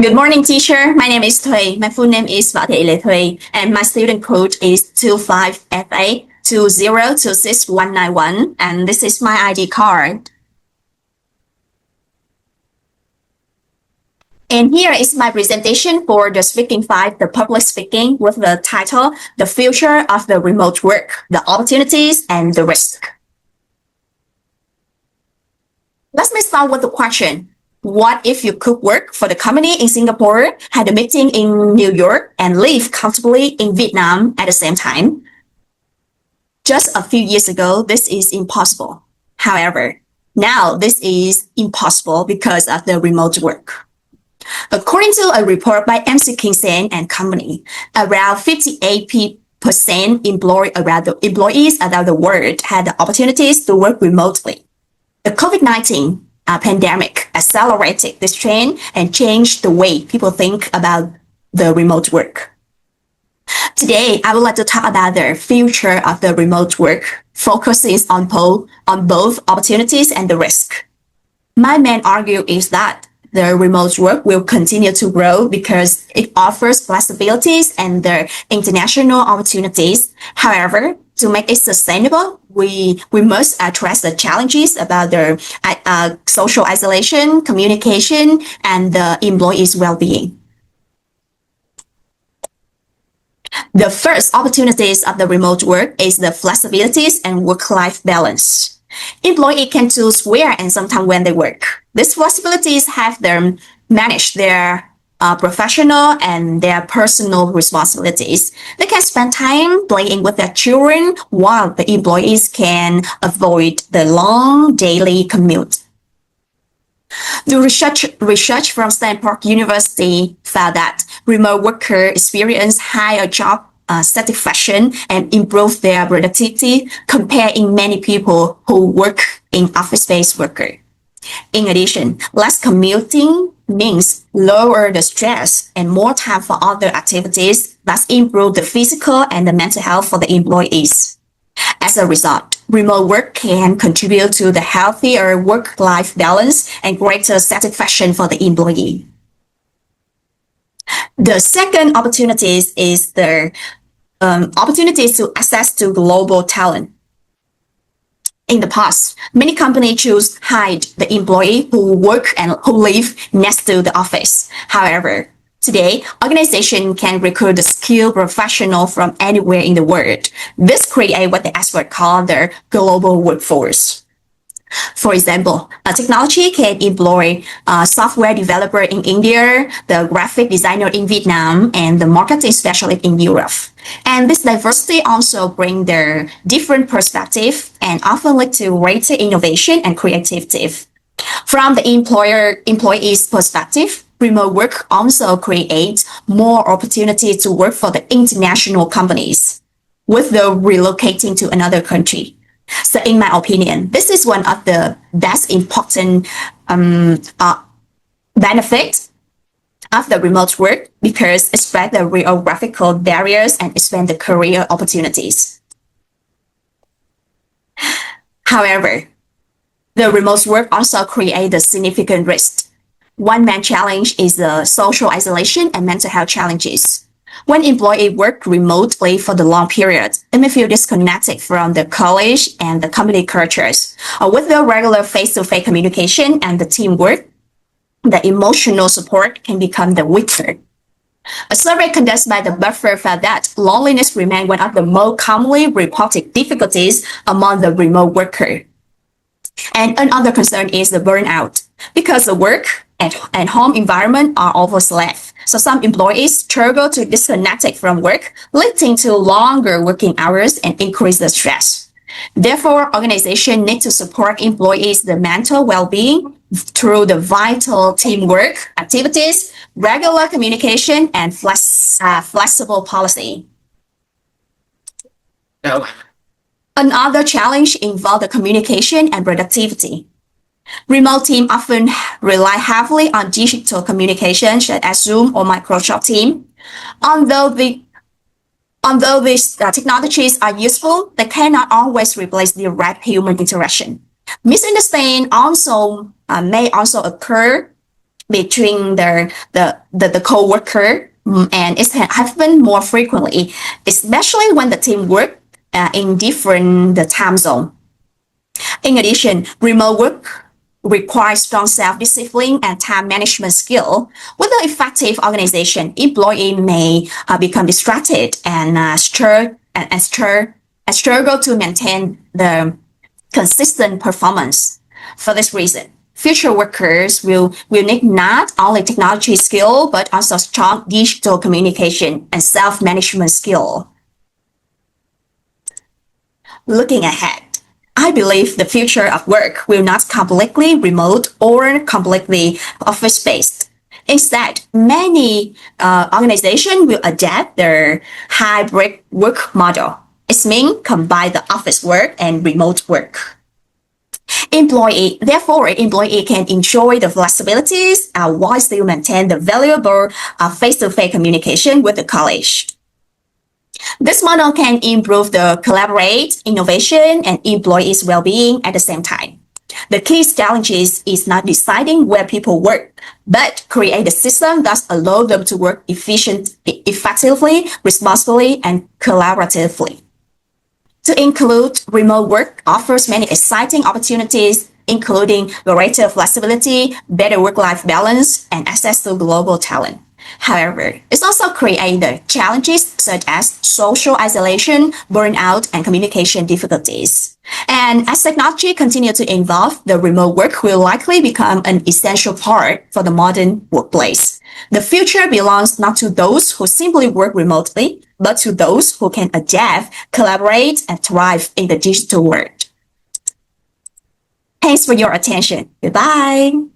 Good morning, teacher. My name is Thuỳ. My full name is Thuỳ, and my student code is 25FA2026191, and this is my ID card. And here is my presentation for the Speaking 5, the public speaking, with the title, The Future of the Remote Work, the Opportunities and the Risk. Let me start with the question. What if you could work for the company in Singapore, had a meeting in New York, and live comfortably in Vietnam at the same time? Just a few years ago, this is impossible. However, now this is impossible because of the remote work. According to a report by MC Kingston and Company, around 58% employees around the world had the opportunities to work remotely. The COVID-19 pandemic accelerated this trend and changed the way people think about the remote work. Today, I would like to talk about the future of the remote work, focuses on both opportunities and the risk. My main argument is that the remote work will continue to grow because it offers flexibilities and the international opportunities. However, to make it sustainable, we must address the challenges about the social isolation, communication, and the employees' well-being. The first opportunities of the remote work is the flexibilities and work-life balance. Employees can choose where and sometimes when they work. These flexibilities have them manage their professional and their personal responsibilities. They can spend time playing with their children while the employees can avoid the long daily commute. The research from Stanford University found that remote workers experience higher job satisfaction and improve their productivity compared in many people who work in office-based worker. In addition, less commuting means lower the stress and more time for other activities that improve the physical and the mental health for the employees. As a result, remote work can contribute to the healthier work-life balance and greater satisfaction for the employee. The second opportunities is the opportunities to access to global talent. In the past, many companies choose to hire the employee who work and who live next to the office. However, today, organizations can recruit the skilled professional from anywhere in the world. This creates what the experts call the global workforce. For example, a technology can employ a software developer in India, the graphic designer in Vietnam, and the marketing specialist in Europe. And this diversity also brings their different perspectives and often lead to greater innovation and creativity. From the employee's perspective, remote work also creates more opportunity to work for the international companies with the relocating to another country. So in my opinion, this is one of the best important benefits of the remote work because it spreads the geographical barriers and expand the career opportunities. However, the remote work also creates a significant risk. One main challenge is the social isolation and mental health challenges. When employees work remotely for the long period, they may feel disconnected from the college and the company cultures. With the regular face-to-face communication and the teamwork, the emotional support can become the weaker. A survey conducted by the Buffer found that loneliness remained one of the most commonly reported difficulties among the remote workers. And another concern is the burnout, because the work and home environment are overlapped. So some employees struggle to disconnect from work, leading to longer working hours and increase the stress. Therefore, organizations need to support employees' the mental well-being through the vital teamwork activities, regular communication, and flexible policy. No. Another challenge involves the communication and productivity. Remote teams often rely heavily on digital communication, such as Zoom or Microsoft Teams. Although these technologies are useful, they cannot always replace direct human interaction. Misunderstanding may also occur between the co-worker, and it happens more frequently, especially when the team work in different the time zone. In addition, remote work requires strong self-discipline and time management skill. With an effective organization, employee may become distracted and struggle to maintain the consistent performance. For this reason, future workers will need not only technology skill, but also strong digital communication and self-management skill. Looking ahead, I believe the future of work will not completely remote or completely office-based. Instead, many organizations will adapt their hybrid work model. It means combine the office work and remote work. Employee can enjoy the flexibilities while still maintain the valuable face-to-face communication with the colleagues. This model can improve the collaborate, innovation, and employees' well-being at the same time. The key challenge is not deciding where people work, but create a system that allows them to work effectively, responsibly, and collaboratively. To include, remote work offers many exciting opportunities, including greater flexibility, better work-life balance, and access to global talent. However, it also creates challenges such as social isolation, burnout, and communication difficulties. And as technology continues to evolve, the remote work will likely become an essential part for the modern workplace. The future belongs not to those who simply work remotely, but to those who can adapt, collaborate, and thrive in the digital world. Thanks for your attention. Goodbye.